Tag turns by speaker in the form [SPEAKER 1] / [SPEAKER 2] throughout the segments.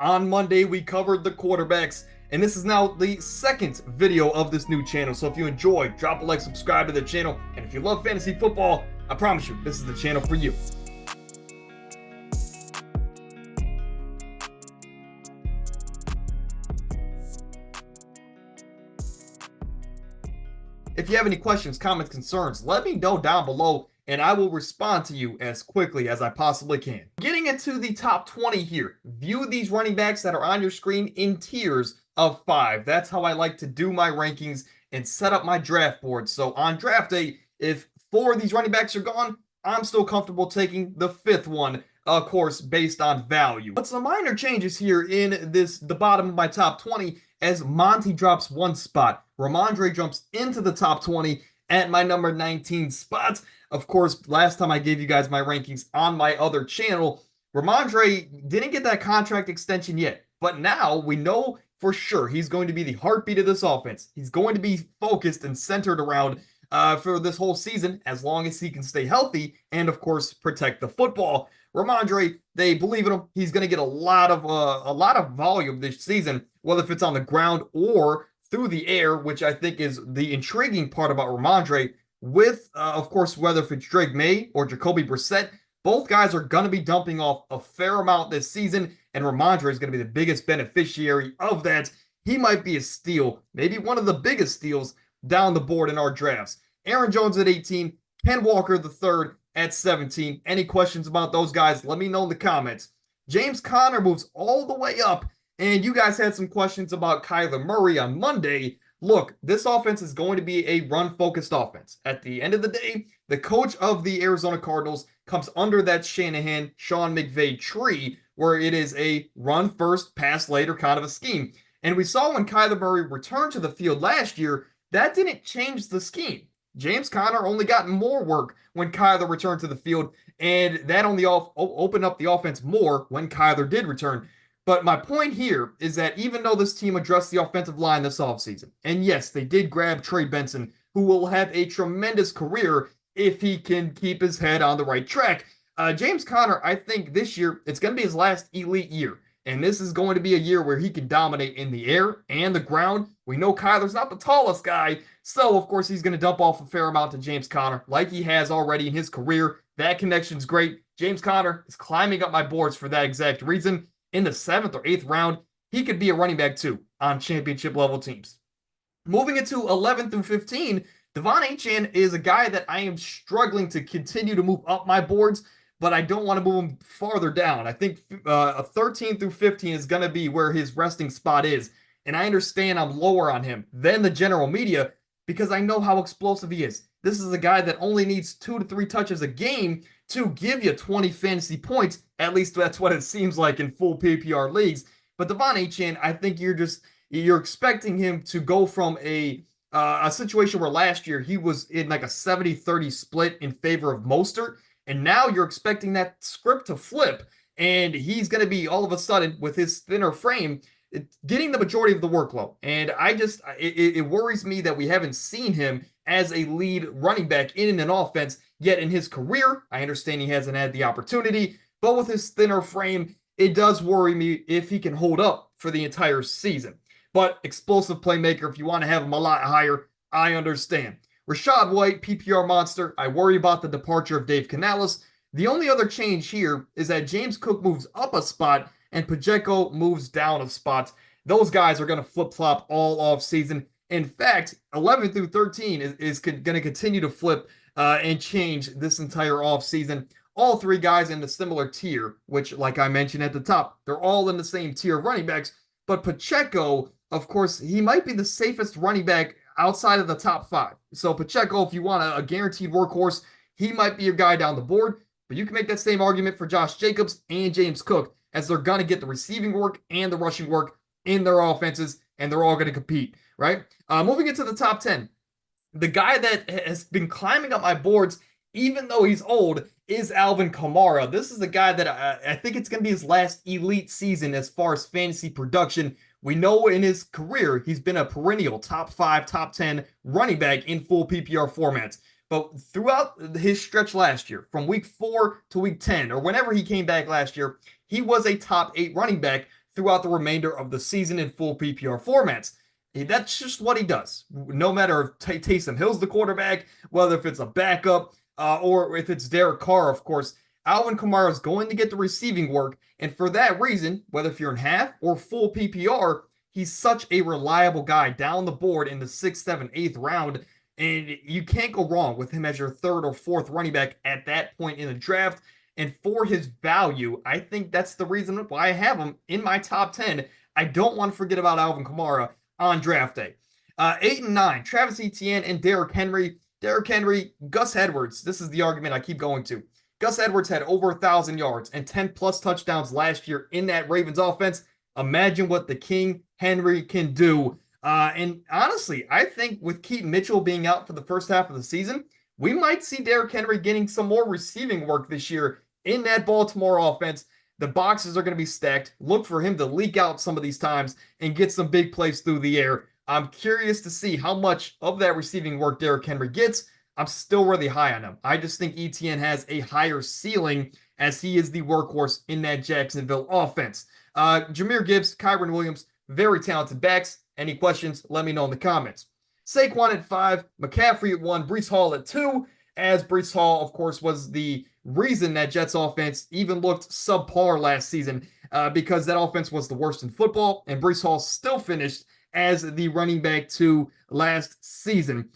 [SPEAKER 1] On Monday, we covered the quarterbacks, and this is now the second video of this new channel. So if you enjoy, drop a like, subscribe to the channel, and if you love fantasy football, I promise you, this is the channel for you. If you have any questions, comments, concerns, let me know down below and I will respond to you as quickly as I possibly can. Getting into the top 20 here, view these running backs that are on your screen in tiers of 5. That's how I like to do my rankings and set up my draft board. So on draft day, if 4 of these running backs are gone, I'm still comfortable taking the 5th one, of course, based on value. But some minor changes here in the bottom of my top 20 as Monty drops 1 spot. Ramondre jumps into the top 20 at my number 19 spot. Of course, last time I gave you guys my rankings on my other channel, Ramondre didn't get that contract extension yet. But now we know for sure he's going to be the heartbeat of this offense. He's going to be focused and centered around for this whole season, as long as he can stay healthy and, of course, protect the football. Ramondre, they believe in him. He's going to get a lot of volume this season, whether if it's on the ground or through the air, which I think is the intriguing part about Ramondre. With, of course, whether if it's Drake May or Jacoby Brissett, both guys are going to be dumping off a fair amount this season, and Ramondre is going to be the biggest beneficiary of that. He might be a steal, maybe one of the biggest steals down the board in our drafts. Aaron Jones at 18, Ken Walker III at 17. Any questions about those guys, let me know in the comments. James Conner moves all the way up, and you guys had some questions about Kyler Murray on Monday. Look, this offense is going to be a run-focused offense. At the end of the day, the coach of the Arizona Cardinals comes under that Shanahan, Sean McVay tree, where it is a run-first, pass-later kind of a scheme. And we saw when Kyler Murray returned to the field last year, that didn't change the scheme. James Conner only got more work when Kyler returned to the field, and that only opened up the offense more when Kyler did return. But my point here is that even though this team addressed the offensive line this offseason, and yes, they did grab Trey Benson, who will have a tremendous career if he can keep his head on the right track. James Conner, I think this year, it's going to be his last elite year. And this is going to be a year where he can dominate in the air and the ground. We know Kyler's not the tallest guy, so of course he's going to dump off a fair amount to James Conner, like he has already in his career. That connection's great. James Conner is climbing up my boards for that exact reason. In the 7th or 8th round, he could be a running back too on championship level teams. Moving into 11 through 15, Devon Achane is a guy that I am struggling to continue to move up my boards, but I don't want to move him farther down. I think 13 through 15 is going to be where his resting spot is. And I understand I'm lower on him than the general media because I know how explosive he is. This is a guy that only needs 2 to 3 touches a game to give you 20 fantasy points. At least that's what it seems like in full PPR leagues. But Devon Achane, I think you're expecting him to go from a situation where last year he was in like a 70-30 split in favor of Mostert. And now you're expecting that script to flip, and he's going to be all of a sudden with his thinner frame getting the majority of the workload. And it worries me that we haven't seen him as a lead running back in an offense yet in his career. I understand he hasn't had the opportunity, but with his thinner frame, it does worry me if he can hold up for the entire season. But explosive playmaker, if you want to have him a lot higher, I understand. Rachaad White, PPR monster. I worry about the departure of Dave Canales. The only other change here is that James Cook moves up a spot and Pacheco moves down a spot. Those guys are going to flip-flop all off season. In fact, 11 through 13 is going to continue to flip and change this entire off season. All 3 guys in a similar tier, which, like I mentioned at the top, they're all in the same tier of running backs. But Pacheco, of course, he might be the safest running back outside of the top 5. So Pacheco, if you want a guaranteed workhorse, he might be your guy down the board. But you can make that same argument for Josh Jacobs and James Cook, as they're going to get the receiving work and the rushing work in their offenses, and they're all going to compete, right? Moving into the top 10, the guy that has been climbing up my boards, even though he's old, is Alvin Kamara. This is a guy that I think it's going to be his last elite season as far as fantasy production. We know in his career, he's been a perennial top 5, top 10 running back in full PPR formats. But throughout his stretch last year, from week 4 to week 10, or whenever he came back last year, he was a top 8 running back throughout the remainder of the season in full PPR formats. That's just what he does. No matter if Taysom Hill's the quarterback, whether if it's a backup, or if it's Derek Carr, of course, Alvin Kamara is going to get the receiving work. And for that reason, whether if you're in half or full PPR, he's such a reliable guy down the board in the 6th, 7th, 8th round. And you can't go wrong with him as your 3rd or 4th running back at that point in the draft. And for his value, I think that's the reason why I have him in my top 10. I don't want to forget about Alvin Kamara on draft day. 8 and 9, Travis Etienne and Derrick Henry. Derrick Henry, Gus Edwards. This is the argument I keep going to. Gus Edwards had over 1,000 yards and 10 plus touchdowns last year in that Ravens offense. Imagine what the King Henry can do. And honestly, I think with Keaton Mitchell being out for the first half of the season, we might see Derrick Henry getting some more receiving work this year in that Baltimore offense. The boxes are going to be stacked. Look for him to leak out some of these times and get some big plays through the air. I'm curious to see how much of that receiving work Derrick Henry gets. I'm still really high on him. I just think Etienne has a higher ceiling as he is the workhorse in that Jacksonville offense. Jahmyr Gibbs, Kyren Williams, very talented backs. Any questions, let me know in the comments. Saquon at 5, McCaffrey at 1, Breece Hall at 2, as Breece Hall, of course, was the reason that Jets offense even looked subpar last season because that offense was the worst in football, and Breece Hall still finished as the running back 2 last season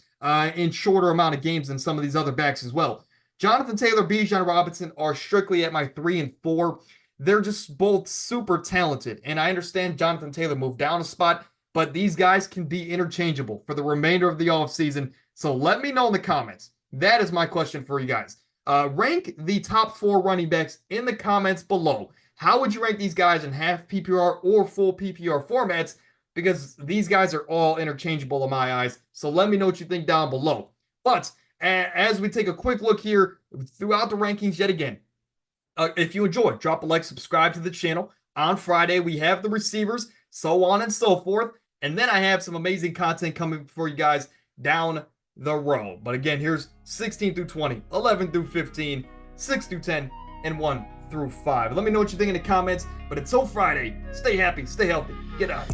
[SPEAKER 1] in shorter amount of games than some of these other backs as well. Jonathan Taylor, Bijan Robinson are strictly at my 3 and 4. They're just both super talented, and I understand Jonathan Taylor moved down a spot, but these guys can be interchangeable for the remainder of the offseason. So let me know in the comments. That is my question for you guys. Rank the top 4 running backs in the comments below. How would you rank these guys in half PPR or full PPR formats? Because these guys are all interchangeable in my eyes. So let me know what you think down below. But as we take a quick look here throughout the rankings yet again, if you enjoyed, drop a like, subscribe to the channel. On Friday, we have the receivers, so on and so forth. And then I have some amazing content coming for you guys down the road. But again, here's 16 through 20, 11 through 15, 6 through 10, and 1 through 5. Let me know what you think in the comments. But until Friday, stay happy, stay healthy, get out.